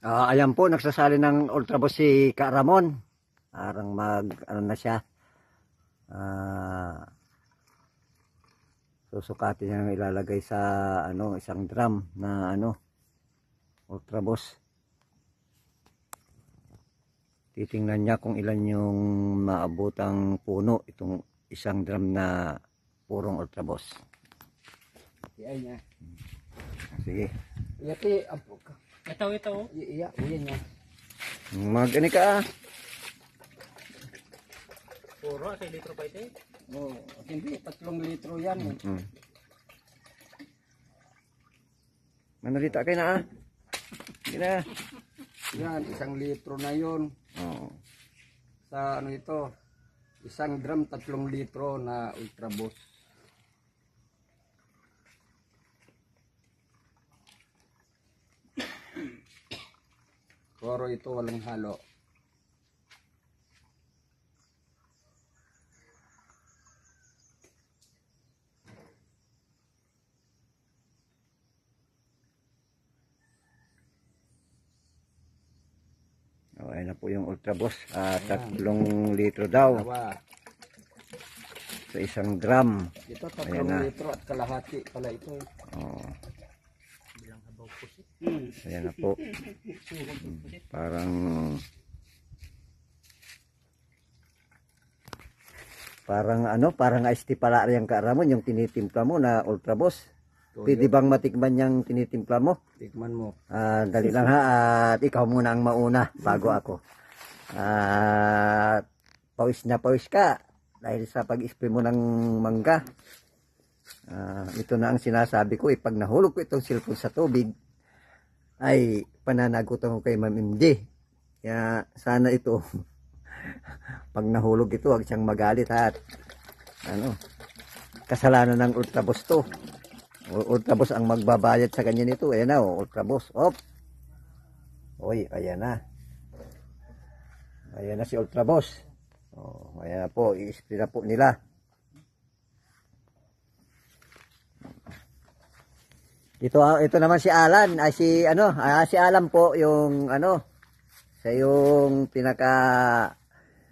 Ayan po, nagsasali ng Ultraboost si Ka Ramon. Parang ano na siya. Susukatin niya ng ilalagay sa isang drum na Ultraboost. Titingnan niya kung ilan yung maabutang puno itong isang drum na purong Ultraboost. Iyan niya. Sige. Iyati, apo ka. Ito. Iya, iyan niya. Mag-ani ka ah. Puro, 1 litro pa ito eh. Oh, hindi, 3 litro yan. Manalita kayo na ah. Sige na. Yan, 1 litro na yun. Sa ano ito, 1 drum, 3 litro na Ultraboost. Puro ito, walang halo. Ayan na po yung Ultraboost. 3 litro daw Dalawa. sa isang drum. Ito, 3 Ayan na. litro at kalahati pala ito. Bilang habaw pusit. Ayan na po. Parang iced tea pala rin Ka Ramon yung tinitimpla mo na Ultraboost. Pwede bang matikman yung tinitimpla mo? Tikman mo. Dali lang ha, at ikaw muna ang mauna bago ako. Pawis na pawis ka dahil sa pag-spray mo ng mangga. Ito na ang sinasabi ko, pag nahulog ko itong cellphone sa tubig, ay pananagutan ko kay Ma'am MD. Kaya sana ito, pag nahulog ito, huwag siyang magalit at kasalanan ng Ultraboost to. Ultraboost ang magbabayad sa kanya nito. Ayan na, Ultraboost. Op. Oy, ayan na. Ayan na si Ultraboost. Ayan na po, i-spray na po nila. Ito naman si Alan, si Alan po yung siya yung pinaka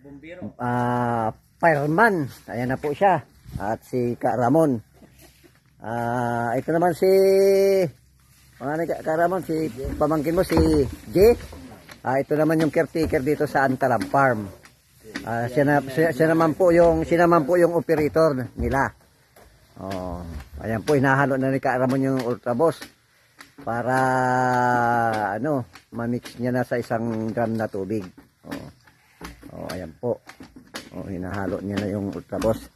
Bumbiro. fireman. Ayan na po siya. At si Ka Ramon. Ito naman si Ka Ramon, si pamangkin mo si J. Ito naman yung caretaker dito sa Antalam Farm. Siya naman po yung operator nila. Ayan po, hinahalo na ni Ka Ramon yung Ultraboost para ma-mix niya na sa isang drum na tubig. Ayan po. Hinahalo niya na yung Ultraboost.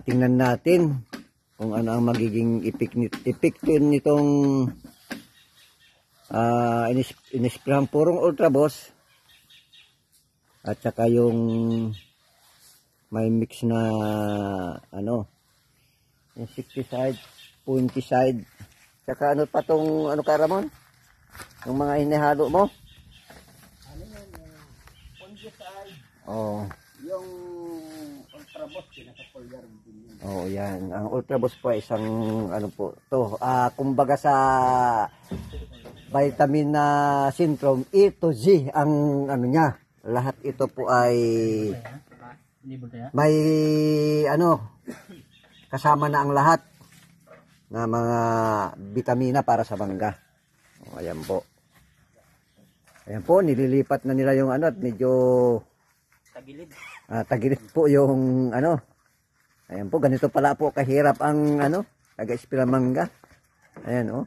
Tingnan natin kung ano ang magiging epekto nitong inisprayang purong Ultraboost at saka yung may mix na insecticide, fungicide, saka ano pa tong Ka Ramon? Yung mga hinihalo mo? Fungicide. Yung Ultraboost, pinaka-polgar din yun. Yan. Ang Ultraboost po ay isang kumbaga sa vitamin na syndrome A to Z ang niya. Lahat ito po ay may kasama na ang lahat na mga bitamina para sa mangga. Ayan po. Ayan po, nililipat na nila yung at medyo Tagilid. tagilid po yung Ayan po, ganito pala po kahirap ang taga-spray mangga. Ayan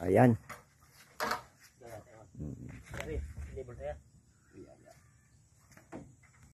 Ayan.